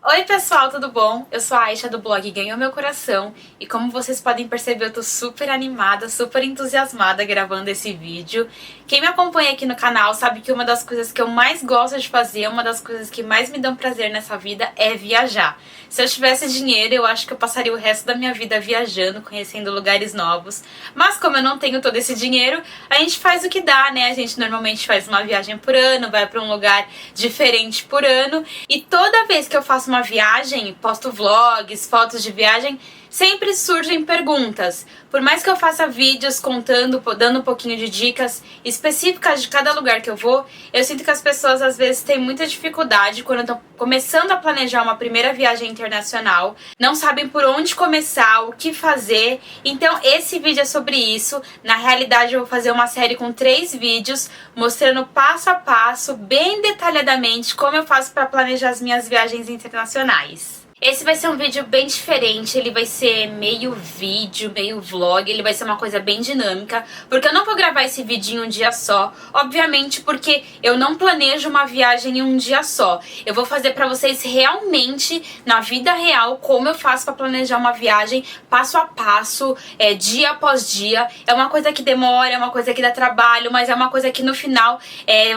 Oi pessoal, tudo bom? Eu sou a Aisha do blog Ganhou Meu Coração e como vocês podem perceber eu tô super animada, super entusiasmada gravando esse vídeo. Quem me acompanha aqui no canal sabe que uma das coisas que eu mais gosto de fazer, uma das coisas que mais me dão prazer nessa vida é viajar. Se eu tivesse dinheiro eu acho que eu passaria o resto da minha vida viajando, conhecendo lugares novos, mas como eu não tenho todo esse dinheiro, a gente faz o que dá, né? A gente normalmente faz uma viagem por ano, vai pra um lugar diferente por ano e toda vez que eu faço uma viagem, posto vlogs, fotos de viagem, sempre surgem perguntas. Por mais que eu faça vídeos contando, dando um pouquinho de dicas específicas de cada lugar que eu vou, eu sinto que as pessoas às vezes têm muita dificuldade quando estão começando a planejar uma primeira viagem internacional, não sabem por onde começar, o que fazer. Então esse vídeo é sobre isso. Na realidade eu vou fazer uma série com 3 vídeos mostrando passo a passo, bem detalhadamente, como eu faço para planejar as minhas viagens internacionais. Esse vai ser um vídeo bem diferente, ele vai ser meio vídeo, meio vlog, ele vai ser uma coisa bem dinâmica, porque eu não vou gravar esse vídeo em um dia só, obviamente porque eu não planejo uma viagem em um dia só. Eu vou fazer pra vocês realmente, na vida real, como eu faço pra planejar uma viagem, passo a passo, dia após dia. É uma coisa que demora, é uma coisa que dá trabalho, mas é uma coisa que no final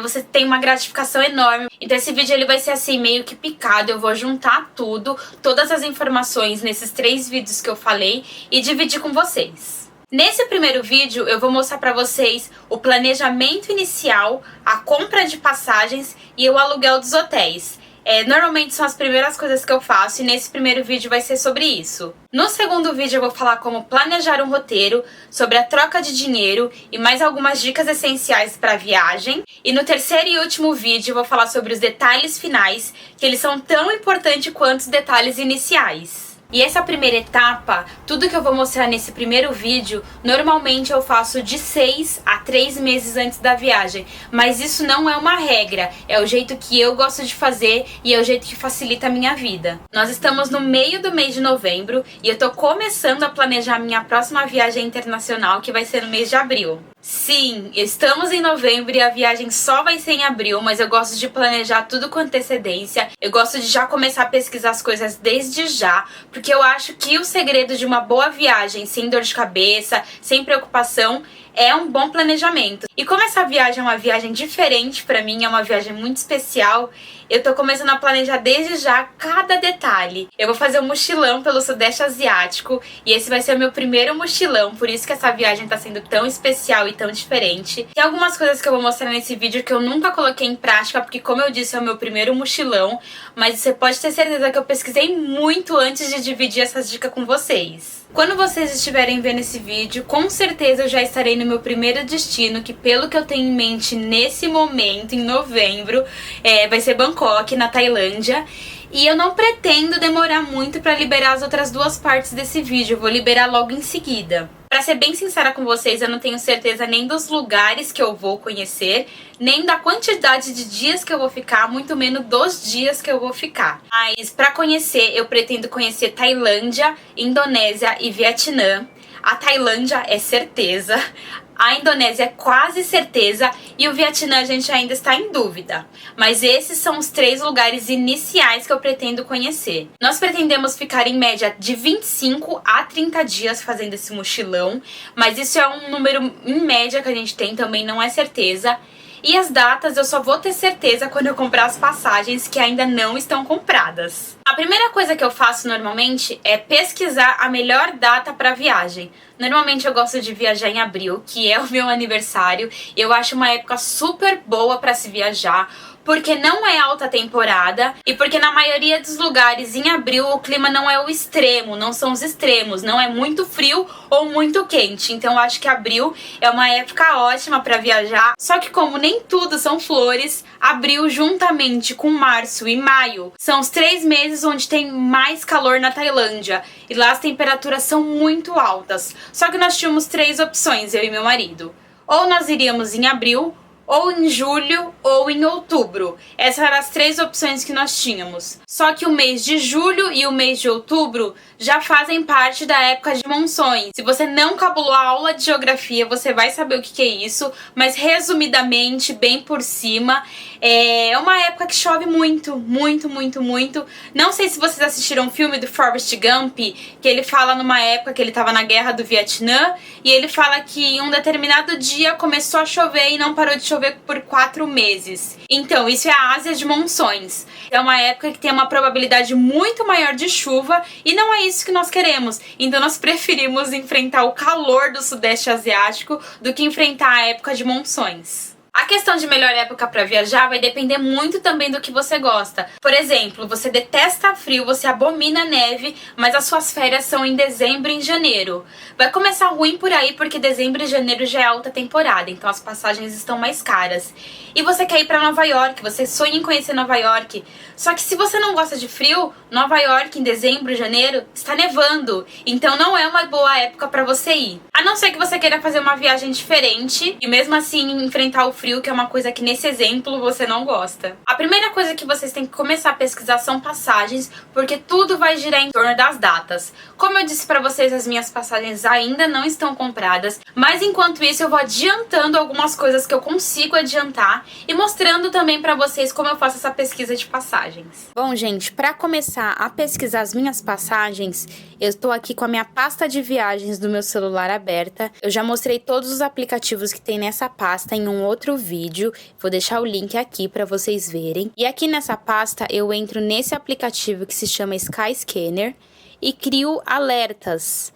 você tem uma gratificação enorme. Então esse vídeo ele vai ser assim, meio que picado, eu vou juntar tudo, todas as informações nesses 3 vídeos que eu falei e dividir com vocês. Nesse primeiro vídeo eu vou mostrar pra vocês o planejamento inicial, a compra de passagens e o aluguel dos hotéis. Normalmente são as primeiras coisas que eu faço e nesse primeiro vídeo vai ser sobre isso. No segundo vídeo eu vou falar como planejar um roteiro, sobre a troca de dinheiro e mais algumas dicas essenciais para a viagem. E no terceiro e último vídeo eu vou falar sobre os detalhes finais, que eles são tão importantes quanto os detalhes iniciais. E essa primeira etapa, tudo que eu vou mostrar nesse primeiro vídeo, normalmente eu faço de 6 a 3 meses antes da viagem. Mas isso não é uma regra, é o jeito que eu gosto de fazer e é o jeito que facilita a minha vida. Nós estamos no meio do mês de novembro e eu tô começando a planejar minha próxima viagem internacional, que vai ser no mês de abril. Sim, estamos em novembro e a viagem só vai ser em abril, mas eu gosto de planejar tudo com antecedência. Eu gosto de já começar a pesquisar as coisas desde já, porque eu acho que o segredo de uma boa viagem, sem dor de cabeça, sem preocupação, é um bom planejamento. E como essa viagem é uma viagem diferente pra mim, é uma viagem muito especial, eu tô começando a planejar desde já cada detalhe. Eu vou fazer um mochilão pelo Sudeste Asiático e esse vai ser o meu primeiro mochilão, por isso que essa viagem tá sendo tão especial e tão diferente. Tem algumas coisas que eu vou mostrar nesse vídeo que eu nunca coloquei em prática, porque como eu disse, é o meu primeiro mochilão, mas você pode ter certeza que eu pesquisei muito antes de dividir essas dicas com vocês. Quando vocês estiverem vendo esse vídeo, com certeza eu já estarei no meu primeiro destino, que pelo que eu tenho em mente nesse momento, em novembro, vai ser Bangkok, na Tailândia. E eu não pretendo demorar muito para liberar as outras 2 partes desse vídeo, eu vou liberar logo em seguida. Pra ser bem sincera com vocês, eu não tenho certeza nem dos lugares que eu vou conhecer, nem da quantidade de dias que eu vou ficar, muito menos dos dias que eu vou ficar. Mas pra conhecer, eu pretendo conhecer Tailândia, Indonésia e Vietnã. A Tailândia é certeza, a Indonésia é quase certeza e o Vietnã a gente ainda está em dúvida. Mas esses são os 3 lugares iniciais que eu pretendo conhecer. Nós pretendemos ficar em média de 25 a 30 dias fazendo esse mochilão, mas isso é um número em média que a gente tem, também não é certeza. E as datas eu só vou ter certeza quando eu comprar as passagens que ainda não estão compradas. A primeira coisa que eu faço normalmente é pesquisar a melhor data para viagem. Normalmente eu gosto de viajar em abril, que é o meu aniversário. Eu acho uma época super boa para se viajar, porque não é alta temporada e porque na maioria dos lugares em abril o clima não é o extremo, não são os extremos, não é muito frio ou muito quente. Então eu acho que abril é uma época ótima para viajar. Só que como nem tudo são flores, abril juntamente com março e maio são os 3 meses onde tem mais calor na Tailândia e lá as temperaturas são muito altas. Só que nós tínhamos 3 opções, eu e meu marido. Ou nós iríamos em abril, ou em julho ou em outubro. Essas eram as 3 opções que nós tínhamos. Só que o mês de julho e o mês de outubro já fazem parte da época de monções. Se você não cabulou a aula de geografia, você vai saber o que é isso, mas resumidamente, bem por cima, é uma época que chove muito, muito, muito, muito. Não sei se vocês assistiram o filme do Forrest Gump, que ele fala numa época que ele estava na guerra do Vietnã, e ele fala que em um determinado dia começou a chover e não parou de chover por 4 meses. Então, isso é a Ásia de monções. É uma época que tem uma probabilidade muito maior de chuva e não é isso que nós queremos. Então, nós preferimos enfrentar o calor do Sudeste Asiático do que enfrentar a época de monções. A questão de melhor época para viajar vai depender muito também do que você gosta. Por exemplo, você detesta frio, você abomina neve, mas as suas férias são em dezembro e em janeiro. Vai começar ruim por aí porque dezembro e janeiro já é alta temporada, então as passagens estão mais caras. E você quer ir para Nova York, você sonha em conhecer Nova York. Só que se você não gosta de frio, Nova York em dezembro e janeiro está nevando, então não é uma boa época para você ir. A não ser que você queira fazer uma viagem diferente e mesmo assim enfrentar o frio, que é uma coisa que nesse exemplo você não gosta. A primeira coisa que vocês têm que começar a pesquisar são passagens, porque tudo vai girar em torno das datas. Como eu disse pra vocês, as minhas passagens ainda não estão compradas, mas enquanto isso eu vou adiantando algumas coisas que eu consigo adiantar e mostrando também pra vocês como eu faço essa pesquisa de passagens. Bom, gente, pra começar a pesquisar as minhas passagens, eu estou aqui com a minha pasta de viagens do meu celular aberta. Eu já mostrei todos os aplicativos que tem nessa pasta em um outro vídeo, vou deixar o link aqui para vocês verem. E aqui nessa pasta eu entro nesse aplicativo que se chama Skyscanner e crio alertas.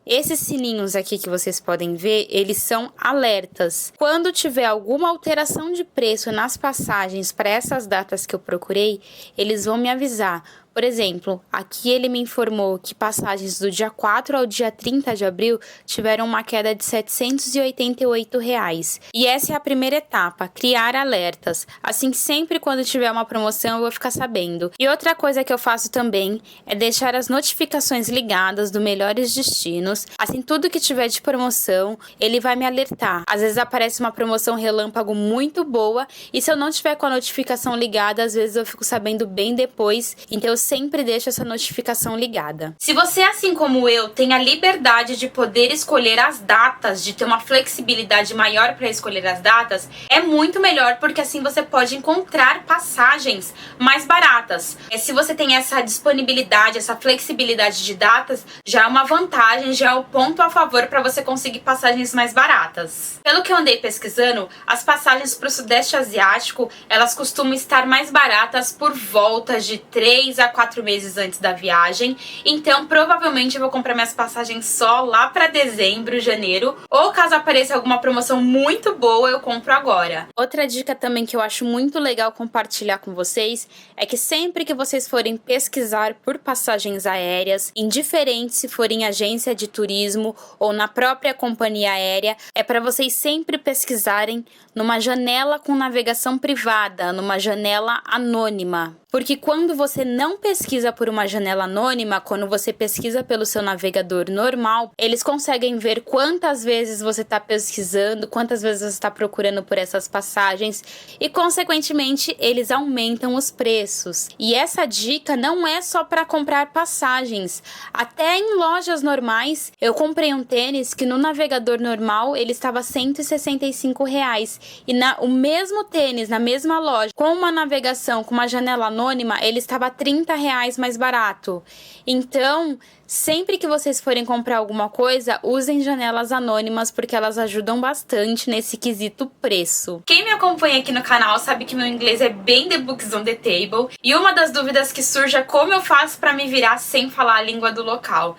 Esses sininhos aqui que vocês podem ver, eles são alertas. Quando tiver alguma alteração de preço nas passagens para essas datas que eu procurei, eles vão me avisar. Por exemplo, aqui ele me informou que passagens do dia 4 ao dia 30 de abril tiveram uma queda de R$ 788. E essa é a primeira etapa, criar alertas. Assim, sempre quando tiver uma promoção eu vou ficar sabendo. E outra coisa que eu faço também é deixar as notificações ligadas do Melhores Destinos. Assim, tudo que tiver de promoção, ele vai me alertar. Às vezes aparece uma promoção relâmpago muito boa e se eu não tiver com a notificação ligada, às vezes eu fico sabendo bem depois. Então eu sempre deixo essa notificação ligada. Se você, assim como eu, tem a liberdade de poder escolher as datas, de ter uma flexibilidade maior para escolher as datas, é muito melhor porque assim você pode encontrar passagens mais baratas. Se você tem essa disponibilidade, essa flexibilidade de datas, já é uma vantagem, já é um ponto a favor para você conseguir passagens mais baratas. Pelo que eu andei pesquisando, as passagens para o Sudeste Asiático, elas costumam estar mais baratas por volta de 3 a 4 meses antes da viagem, então provavelmente eu vou comprar minhas passagens só lá para dezembro, janeiro, ou caso apareça alguma promoção muito boa, eu compro agora. Outra dica também que eu acho muito legal compartilhar com vocês é que sempre que vocês forem pesquisar por passagens aéreas, indiferente se for em agência de turismo ou na própria companhia aérea, é para vocês sempre pesquisarem numa janela com navegação privada, numa janela anônima. Porque quando você não pesquisa por uma janela anônima, quando você pesquisa pelo seu navegador normal, eles conseguem ver quantas vezes você está pesquisando, quantas vezes você está procurando por essas passagens e, consequentemente, eles aumentam os preços. E essa dica não é só para comprar passagens. Até em lojas normais, eu comprei um tênis que no navegador normal ele estava R$ 165. E o mesmo tênis, na mesma loja, com uma navegação, com uma janela anônima, ele estava R$ 30 mais barato. Então, sempre que vocês forem comprar alguma coisa, usem janelas anônimas, porque elas ajudam bastante nesse quesito preço. Quem me acompanha aqui no canal sabe que meu inglês é bem the books on the table, e uma das dúvidas que surge é como eu faço para me virar sem falar a língua do local.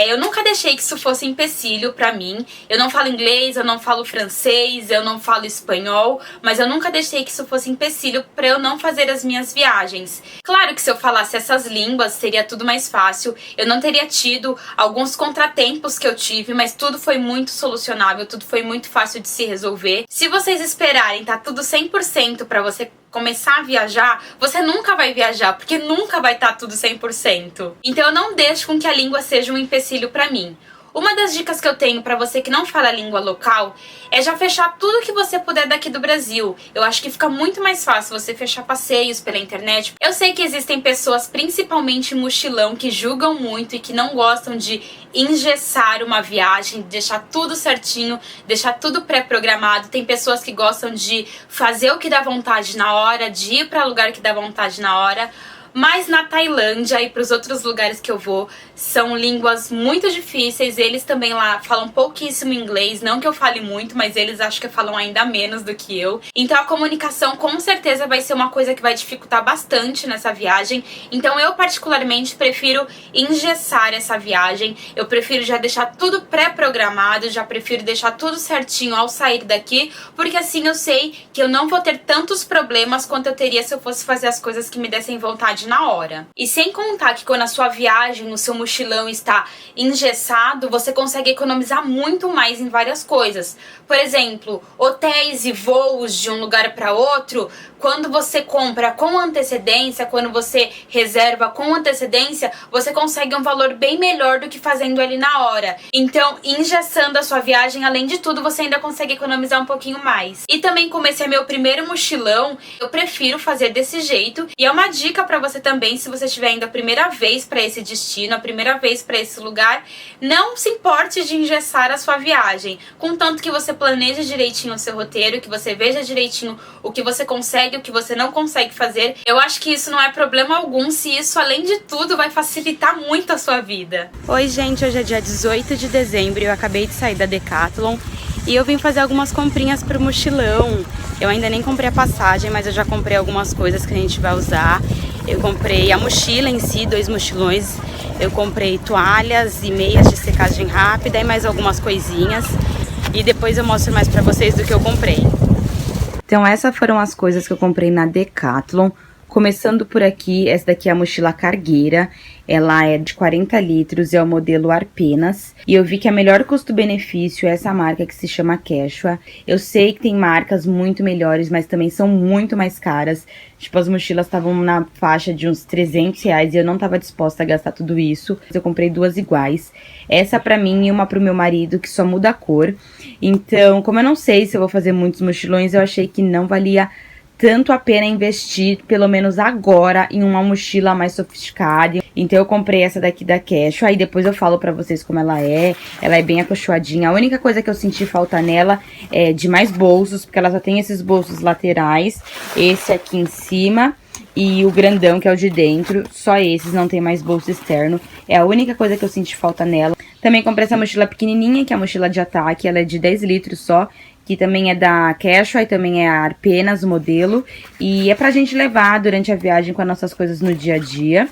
Eu nunca deixei que isso fosse empecilho pra mim. Eu não falo inglês, eu não falo francês, eu não falo espanhol, mas eu nunca deixei que isso fosse empecilho pra eu não fazer as minhas viagens. Claro que se eu falasse essas línguas seria tudo mais fácil, eu não teria tido alguns contratempos que eu tive, mas tudo foi muito solucionável, tudo foi muito fácil de se resolver. Se vocês esperarem tá tudo 100% pra você começar a viajar, você nunca vai viajar, porque nunca vai estar tudo 100%. Então eu não deixo com que a língua seja um empecilho pra mim. Uma das dicas que eu tenho pra você que não fala a língua local é já fechar tudo que você puder daqui do Brasil. Eu acho que fica muito mais fácil você fechar passeios pela internet. Eu sei que existem pessoas, principalmente mochilão, que julgam muito e que não gostam de engessar uma viagem, deixar tudo certinho, deixar tudo pré-programado. Tem pessoas que gostam de fazer o que dá vontade na hora, de ir para lugar que dá vontade na hora. Mas na Tailândia e para os outros lugares que eu vou, são línguas muito difíceis. Eles também lá falam pouquíssimo inglês. Não que eu fale muito, mas eles acho que falam ainda menos do que eu. Então a comunicação com certeza vai ser uma coisa que vai dificultar bastante nessa viagem. Então eu particularmente prefiro engessar essa viagem. Eu prefiro já deixar tudo pré-programado, já prefiro deixar tudo certinho ao sair daqui, porque assim eu sei que eu não vou ter tantos problemas quanto eu teria se eu fosse fazer as coisas que me dessem vontade na hora. E sem contar que quando a sua viagem, o seu mochilão está engessado, você consegue economizar muito mais em várias coisas. Por exemplo, hotéis e voos de um lugar para outro, quando você compra com antecedência, quando você reserva com antecedência, você consegue um valor bem melhor do que fazendo ali na hora. Então, engessando a sua viagem, além de tudo, você ainda consegue economizar um pouquinho mais. E também, como esse é meu primeiro mochilão, eu prefiro fazer desse jeito. E é uma dica para você também, se você estiver indo a primeira vez para esse destino, a primeira vez para esse lugar, não se importe de engessar a sua viagem. Contanto que você planeje direitinho o seu roteiro, que você veja direitinho o que você consegue, o que você não consegue fazer. Eu acho que isso não é problema algum, se isso, além de tudo, vai facilitar muito a sua vida. Oi, gente, hoje é dia 18 de dezembro, eu acabei de sair da Decathlon e eu vim fazer algumas comprinhas pro mochilão. Eu ainda nem comprei a passagem, mas eu já comprei algumas coisas que a gente vai usar. Eu comprei a mochila em si, 2 mochilões. Eu comprei toalhas e meias de secagem rápida e mais algumas coisinhas. E depois eu mostro mais pra vocês do que eu comprei. Então essas foram as coisas que eu comprei na Decathlon. Começando por aqui, essa daqui é a mochila cargueira. Ela é de 40 litros, é o modelo Arpenas. E eu vi que a melhor custo-benefício é essa marca que se chama Quechua. Eu sei que tem marcas muito melhores, mas também são muito mais caras. Tipo, as mochilas estavam na faixa de uns 300 reais e eu não tava disposta a gastar tudo isso. Eu comprei 2 iguais. Essa pra mim e uma pro meu marido, que só muda a cor. Então, como eu não sei se eu vou fazer muitos mochilões, eu achei que não valia tanto a pena investir, pelo menos agora, em uma mochila mais sofisticada. Então eu comprei essa daqui da Quechua, aí depois eu falo pra vocês como ela é bem acolchoadinha. A única coisa que eu senti falta nela é de mais bolsos, porque ela só tem esses bolsos laterais, esse aqui em cima e o grandão, que é o de dentro. Só esses, não tem mais bolso externo. É a única coisa que eu senti falta nela. Também comprei essa mochila pequenininha, que é a mochila de ataque, ela é de 10 litros só, que também é da Quechua e também é a Arpenas, o modelo. E é pra gente levar durante a viagem com as nossas coisas no dia a dia.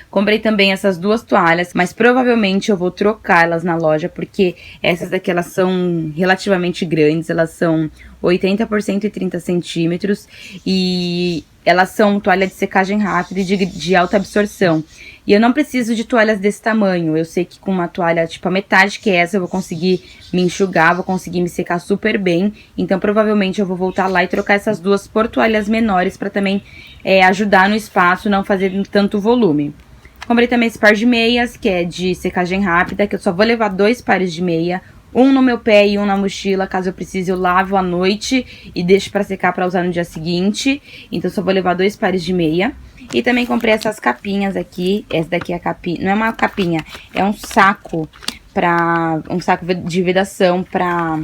Comprei também essas 2 toalhas, mas provavelmente eu vou trocar elas na loja, porque essas daqui elas são relativamente grandes, elas são 80 por 130 centímetros e elas são toalha de secagem rápida e de alta absorção. E eu não preciso de toalhas desse tamanho, eu sei que com uma toalha tipo a metade que essa eu vou conseguir me enxugar, vou conseguir me secar super bem. Então provavelmente eu vou voltar lá e trocar essas 2 por toalhas menores para também ajudar no espaço, não fazer tanto volume. Comprei também esse par de meias, que é de secagem rápida, que eu só vou levar 2 pares de meia. Um no meu pé e um na mochila, caso eu precise eu lavo à noite e deixo pra secar pra usar no dia seguinte. Então eu só vou levar 2 pares de meia. E também comprei essas capinhas aqui, essa daqui é a capinha, não é uma capinha, é um saco de vedação pra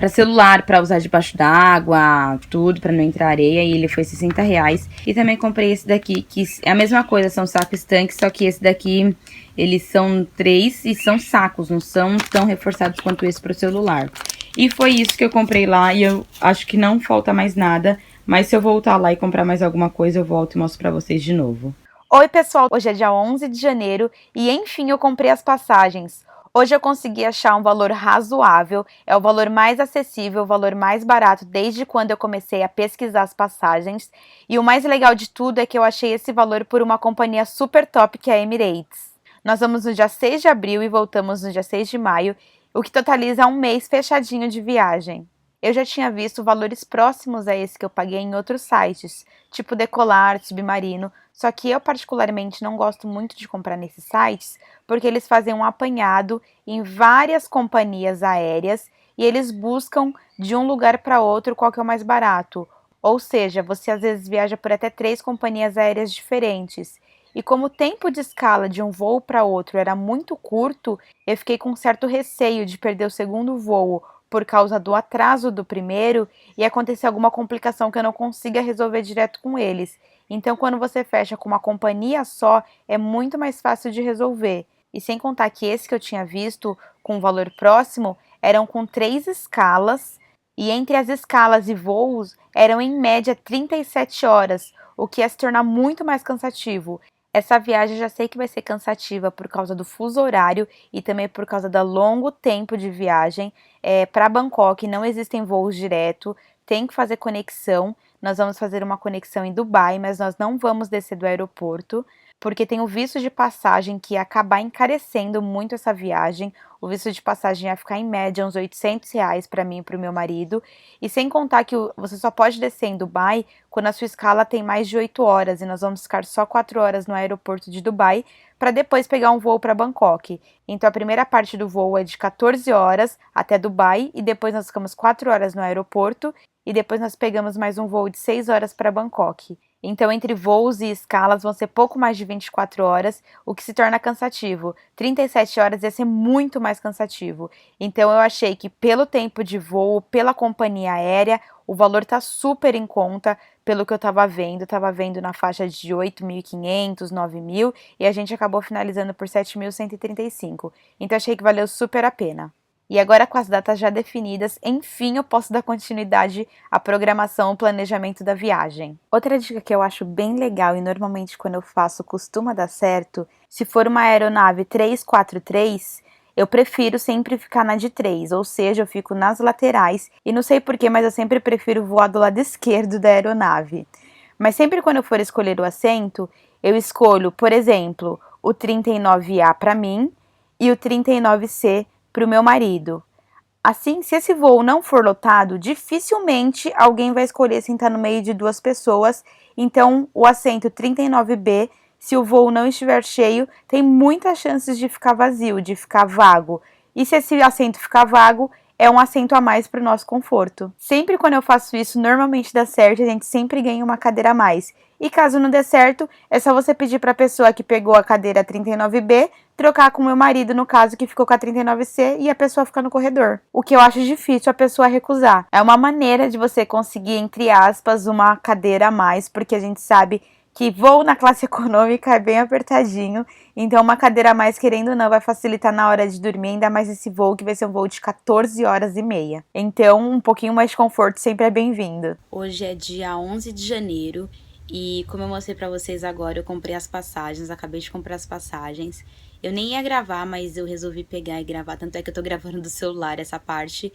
celular, pra usar debaixo d'água, tudo, pra não entrar areia, e ele foi 60 reais. E também comprei esse daqui, que é a mesma coisa, são sacos estanques, só que esse daqui, eles são 3 e são sacos, não são tão reforçados quanto esse pro celular. E foi isso que eu comprei lá, e eu acho que não falta mais nada, mas se eu voltar lá e comprar mais alguma coisa, eu volto e mostro pra vocês de novo. Oi pessoal, hoje é dia 11 de janeiro e enfim eu comprei as passagens. Hoje eu consegui achar um valor razoável, é o valor mais acessível, o valor mais barato desde quando eu comecei a pesquisar as passagens. E o mais legal de tudo é que eu achei esse valor por uma companhia super top que é a Emirates. Nós vamos no dia 6 de abril e voltamos no dia 6 de maio, o que totaliza um mês fechadinho de viagem. Eu já tinha visto valores próximos a esse que eu paguei em outros sites, tipo Decolar, Submarino, só que eu particularmente não gosto muito de comprar nesses sites, porque eles fazem um apanhado em várias companhias aéreas e eles buscam de um lugar para outro qual que é o mais barato. Ou seja, você às vezes viaja por até 3 companhias aéreas diferentes. E como o tempo de escala de um voo para outro era muito curto, eu fiquei com um certo receio de perder o segundo voo por causa do atraso do primeiro e acontecer alguma complicação que eu não consiga resolver direto com eles. Então, quando você fecha com uma companhia só, é muito mais fácil de resolver. E sem contar que esse que eu tinha visto, com valor próximo, eram com 3 escalas, e entre as escalas e voos eram em média 37 horas, o que ia se tornar muito mais cansativo. Essa viagem eu já sei que vai ser cansativa por causa do fuso horário e também por causa do longo tempo de viagem. Para Bangkok não existem voos direto, tem que fazer conexão. Nós vamos fazer uma conexão em Dubai, mas nós não vamos descer do aeroporto, porque tem o visto de passagem que ia acabar encarecendo muito essa viagem. O visto de passagem ia ficar em média uns R$ 800 para mim e para o meu marido. E sem contar que você só pode descer em Dubai quando a sua escala tem mais de 8 horas. E nós vamos ficar só 4 horas no aeroporto de Dubai para depois pegar um voo para Bangkok. Então a primeira parte do voo é de 14 horas até Dubai e depois nós ficamos 4 horas no aeroporto e depois nós pegamos mais um voo de 6 horas para Bangkok. Então, entre voos e escalas vão ser pouco mais de 24 horas, o que se torna cansativo. 37 horas ia ser muito mais cansativo. Então, eu achei que pelo tempo de voo, pela companhia aérea, o valor tá super em conta pelo que eu tava vendo na faixa de 8.500, 9.000 e a gente acabou finalizando por 7.135. Então, achei que valeu super a pena. E agora com as datas já definidas, enfim eu posso dar continuidade à programação e planejamento da viagem. Outra dica que eu acho bem legal e normalmente quando eu faço costuma dar certo, se for uma aeronave 343, eu prefiro sempre ficar na de 3, ou seja, eu fico nas laterais e não sei porquê, mas eu sempre prefiro voar do lado esquerdo da aeronave. Mas sempre quando eu for escolher o assento, eu escolho, por exemplo, o 39A para mim e o 39C para o meu marido. Assim, se esse voo não for lotado, dificilmente alguém vai escolher sentar no meio de 2 pessoas. Então, o assento 39B, se o voo não estiver cheio, tem muitas chances de ficar vazio, de ficar vago. E se esse assento ficar vago, é um assento a mais para o nosso conforto. Sempre quando eu faço isso, normalmente dá certo, a gente sempre ganha uma cadeira a mais. E caso não dê certo, é só você pedir para a pessoa que pegou a cadeira 39B trocar com o meu marido, no caso, que ficou com a 39C, e a pessoa ficar no corredor. O que eu acho difícil a pessoa recusar. É uma maneira de você conseguir, entre aspas, uma cadeira a mais, porque a gente sabe que voo na classe econômica é bem apertadinho, então uma cadeira a mais, querendo ou não, vai facilitar na hora de dormir, ainda mais esse voo que vai ser um voo de 14 horas e meia. Então, um pouquinho mais de conforto sempre é bem-vindo. Hoje é dia 11 de janeiro e, como eu mostrei pra vocês agora, eu comprei as passagens, acabei de comprar as passagens. Eu nem ia gravar, mas eu resolvi pegar e gravar, tanto é que eu tô gravando do celular essa parte,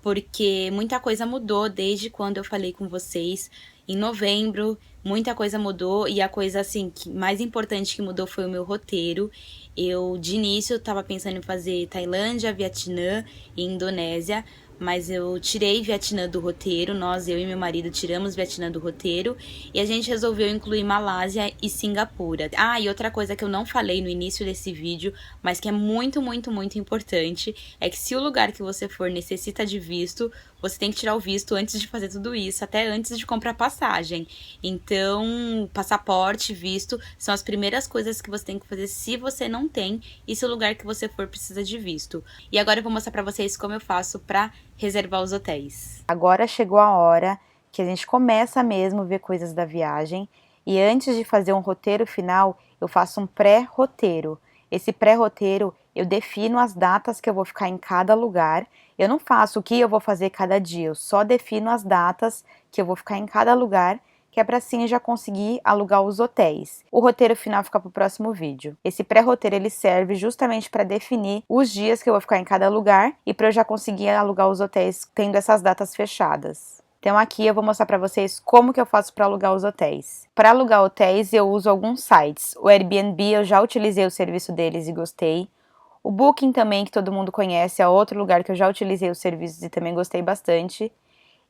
porque muita coisa mudou desde quando eu falei com vocês em novembro. Muita coisa mudou e a coisa assim mais importante que mudou foi o meu roteiro. Eu de início tava pensando em fazer Tailândia, Vietnã e Indonésia, mas eu tirei Vietnã do roteiro. Eu e meu marido tiramos Vietnã do roteiro e a gente resolveu incluir Malásia e Singapura. Ah, e outra coisa que eu não falei no início desse vídeo, mas que é muito, muito, muito importante, é que se o lugar que você for necessita de visto, você tem que tirar o visto antes de fazer tudo isso, até antes de comprar passagem. Então, passaporte, visto, são as primeiras coisas que você tem que fazer se você não tem e se o lugar que você for precisa de visto. E agora eu vou mostrar pra vocês como eu faço pra reservar os hotéis. Agora chegou a hora que a gente começa mesmo a ver coisas da viagem e antes de fazer um roteiro final, eu faço um pré-roteiro. Esse pré-roteiro eu defino as datas que eu vou ficar em cada lugar. Eu não faço o que eu vou fazer cada dia, eu só defino as datas que eu vou ficar em cada lugar, que é para assim já conseguir alugar os hotéis. O roteiro final fica para o próximo vídeo. Esse pré-roteiro ele serve justamente para definir os dias que eu vou ficar em cada lugar e para eu já conseguir alugar os hotéis tendo essas datas fechadas. Então aqui eu vou mostrar para vocês como que eu faço para alugar os hotéis. Para alugar hotéis eu uso alguns sites. O Airbnb eu já utilizei o serviço deles e gostei. O Booking também, que todo mundo conhece, é outro lugar que eu já utilizei os serviços e também gostei bastante.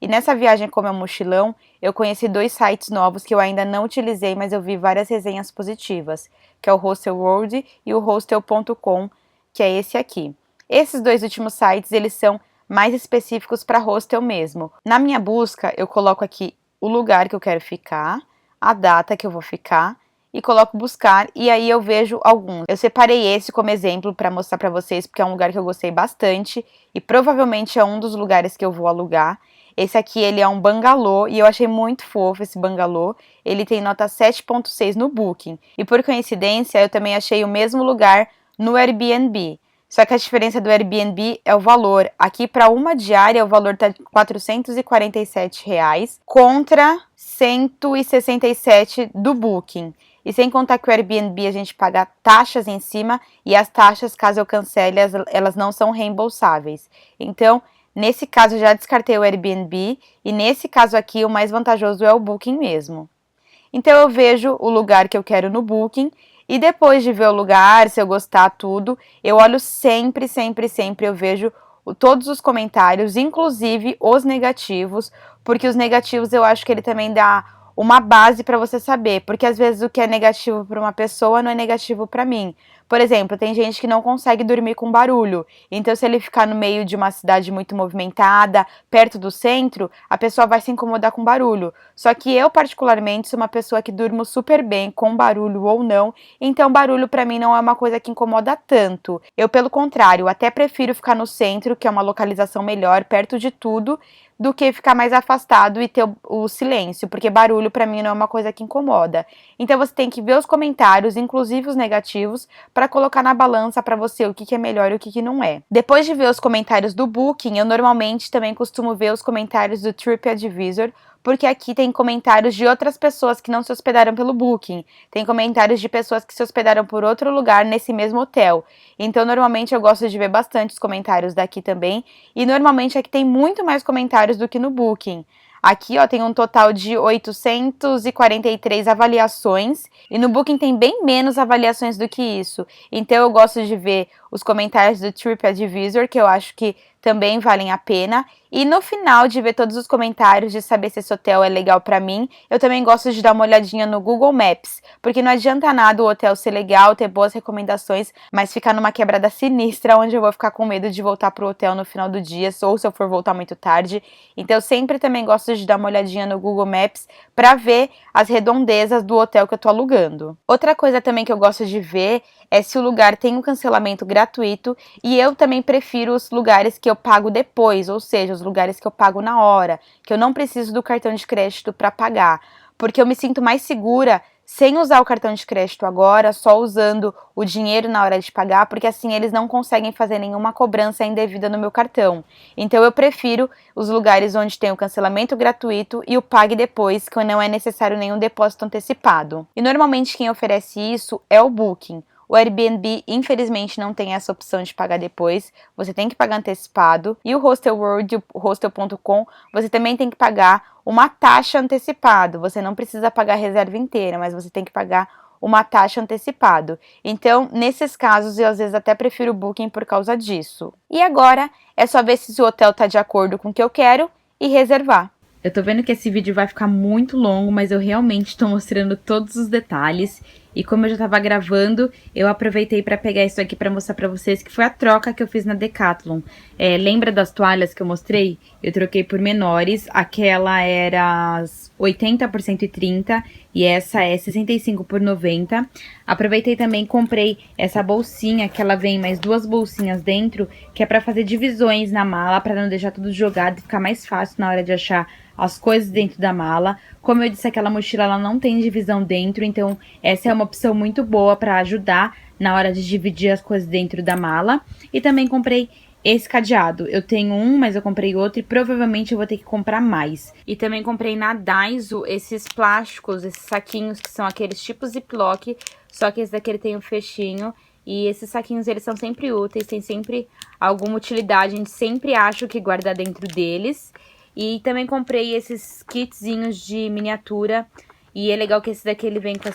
E nessa viagem como é um mochilão, eu conheci 2 sites novos que eu ainda não utilizei, mas eu vi várias resenhas positivas, que é o Hostel World e o Hostel.com, que é esse aqui. Esses 2 últimos sites, eles são mais específicos para hostel mesmo. Na minha busca, eu coloco aqui o lugar que eu quero ficar, a data que eu vou ficar, e coloco buscar, e aí eu vejo alguns. Eu separei esse como exemplo para mostrar para vocês, porque é um lugar que eu gostei bastante, e provavelmente é um dos lugares que eu vou alugar. Esse aqui, ele é um bangalô, e eu achei muito fofo esse bangalô. Ele tem nota 7.6 no Booking. E por coincidência, eu também achei o mesmo lugar no Airbnb. Só que a diferença do Airbnb é o valor. Aqui, para uma diária, o valor tá R$ 447 contra 167 do Booking. E sem contar que o Airbnb a gente paga taxas em cima, e as taxas, caso eu cancele, elas não são reembolsáveis. Então, nesse caso, eu já descartei o Airbnb, e nesse caso aqui, o mais vantajoso é o Booking mesmo. Então, eu vejo o lugar que eu quero no Booking, e depois de ver o lugar, se eu gostar tudo, eu olho sempre, eu vejo todos os comentários, inclusive os negativos, porque os negativos eu acho que ele também dá uma base para você saber, porque às vezes o que é negativo para uma pessoa não é negativo para mim. Por exemplo, tem gente que não consegue dormir com barulho, então se ele ficar no meio de uma cidade muito movimentada, perto do centro, a pessoa vai se incomodar com barulho. Só que eu, particularmente, sou uma pessoa que durmo super bem, com barulho ou não, então barulho para mim não é uma coisa que incomoda tanto. Eu, pelo contrário, até prefiro ficar no centro, que é uma localização melhor, perto de tudo, do que ficar mais afastado e ter o silêncio, porque barulho pra mim não é uma coisa que incomoda. Então você tem que ver os comentários, inclusive os negativos, para colocar na balança para você o que é melhor e o que não é. Depois de ver os comentários do Booking, eu normalmente também costumo ver os comentários do TripAdvisor, porque aqui tem comentários de outras pessoas que não se hospedaram pelo Booking. Tem comentários de pessoas que se hospedaram por outro lugar nesse mesmo hotel. Então, normalmente, eu gosto de ver bastante os comentários daqui também. E, normalmente, aqui tem muito mais comentários do que no Booking. Aqui, ó, tem um total de 843 avaliações. E no Booking tem bem menos avaliações do que isso. Então, eu gosto de ver os comentários do TripAdvisor, que eu acho que também valem a pena. E no final de ver todos os comentários, de saber se esse hotel é legal pra mim, eu também gosto de dar uma olhadinha no Google Maps, porque não adianta nada o hotel ser legal, ter boas recomendações, mas ficar numa quebrada sinistra, onde eu vou ficar com medo de voltar pro hotel no final do dia, ou se eu for voltar muito tarde. Então eu sempre também gosto de dar uma olhadinha no Google Maps pra ver as redondezas do hotel que eu tô alugando. Outra coisa também que eu gosto de ver é se o lugar tem um cancelamento gratuito, e eu também prefiro os lugares que eu pago depois, ou seja, os lugares que eu pago na hora, que eu não preciso do cartão de crédito para pagar, porque eu me sinto mais segura sem usar o cartão de crédito agora, só usando o dinheiro na hora de pagar, porque assim eles não conseguem fazer nenhuma cobrança indevida no meu cartão. Então eu prefiro os lugares onde tem o cancelamento gratuito e o pague depois, que não é necessário nenhum depósito antecipado. E normalmente quem oferece isso é o Booking. O Airbnb, infelizmente, não tem essa opção de pagar depois, você tem que pagar antecipado. E o Hostel World, o Hostel.com, você também tem que pagar uma taxa antecipada. Você não precisa pagar a reserva inteira, mas você tem que pagar uma taxa antecipado. Então, nesses casos, eu às vezes até prefiro o Booking por causa disso. E agora, é só ver se o hotel está de acordo com o que eu quero e reservar. Eu tô vendo que esse vídeo vai ficar muito longo, mas eu realmente tô mostrando todos os detalhes. E como eu já tava gravando, eu aproveitei pra pegar isso aqui pra mostrar pra vocês, que foi a troca que eu fiz na Decathlon. Lembra das toalhas que eu mostrei? Eu troquei por menores, aquela era 80 por 130 e essa é 65 por 90. Aproveitei também e comprei essa bolsinha, que ela vem mais 2 bolsinhas dentro, que é pra fazer divisões na mala, pra não deixar tudo jogado e ficar mais fácil na hora de achar as coisas dentro da mala. Como eu disse, aquela mochila ela não tem divisão dentro, então essa é uma opção muito boa para ajudar na hora de dividir as coisas dentro da mala. E também comprei esse cadeado. Eu tenho um, mas eu comprei outro e provavelmente eu vou ter que comprar mais. E também comprei na Daiso esses plásticos, esses saquinhos que são aqueles tipos Ziploc, só que esse daqui ele tem um fechinho. E esses saquinhos, eles são sempre úteis, tem sempre alguma utilidade, a gente sempre acha o que guardar dentro deles. E também comprei esses kitzinhos de miniatura. E é legal que esse daqui ele vem com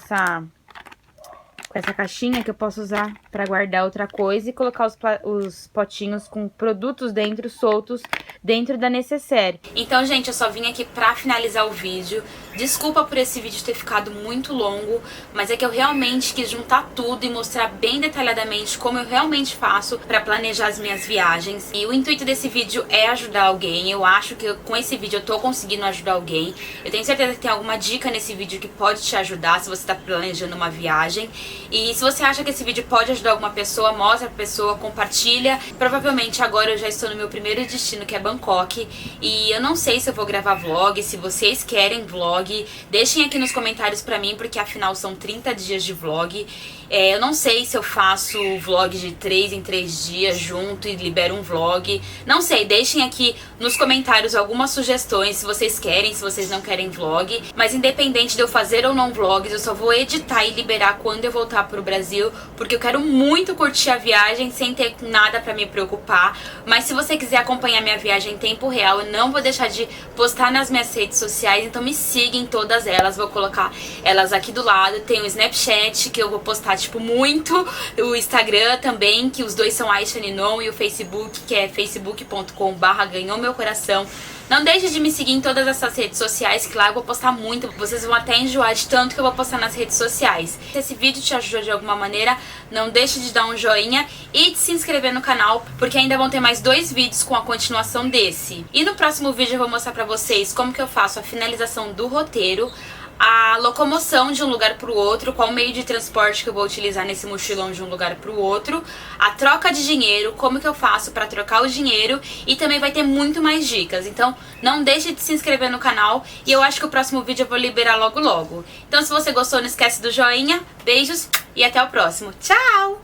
essa caixinha que eu posso usar pra guardar outra coisa e colocar os potinhos com produtos dentro, soltos, dentro da necessaire. Então, gente, eu só vim aqui pra finalizar o vídeo. Desculpa por esse vídeo ter ficado muito longo, mas é que eu realmente quis juntar tudo e mostrar bem detalhadamente como eu realmente faço pra planejar as minhas viagens. E o intuito desse vídeo é ajudar alguém. Eu acho que com esse vídeo eu tô conseguindo ajudar alguém. Eu tenho certeza que tem alguma dica nesse vídeo que pode te ajudar se você tá planejando uma viagem. E se você acha que esse vídeo pode ajudar alguma pessoa, mostra pra pessoa, compartilha. Provavelmente agora eu já estou no meu primeiro destino, que é Bangkok. E eu não sei se eu vou gravar vlog, se vocês querem vlog. Deixem aqui nos comentários pra mim, porque afinal são 30 dias de vlog. Eu não sei se eu faço vlog de 3 em 3 dias junto e libero um vlog. Não sei, deixem aqui nos comentários algumas sugestões, se vocês querem, se vocês não querem vlog. Mas independente de eu fazer ou não vlogs, eu só vou editar e liberar quando eu voltar pro Brasil, porque eu quero muito curtir a viagem sem ter nada pra me preocupar. Mas se você quiser acompanhar minha viagem em tempo real, eu não vou deixar de postar nas minhas redes sociais, então me siga em todas elas, vou colocar elas aqui do lado. Tem o Snapchat, que eu vou postar tipo muito, o Instagram também, que os dois são Aisha Ninon, e o Facebook, que é facebook.com/ganhou-meu-coração. Não deixe de me seguir em todas essas redes sociais, que lá eu vou postar muito. Vocês vão até enjoar de tanto que eu vou postar nas redes sociais. Se esse vídeo te ajudou de alguma maneira, não deixe de dar um joinha e de se inscrever no canal, porque ainda vão ter mais 2 vídeos com a continuação desse. E no próximo vídeo eu vou mostrar pra vocês como que eu faço a finalização do roteiro, a locomoção de um lugar para o outro, qual meio de transporte que eu vou utilizar nesse mochilão de um lugar para o outro, a troca de dinheiro, como que eu faço para trocar o dinheiro, e também vai ter muito mais dicas. Então não deixe de se inscrever no canal, e eu acho que o próximo vídeo eu vou liberar logo logo. Então se você gostou, não esquece do joinha, beijos e até o próximo. Tchau!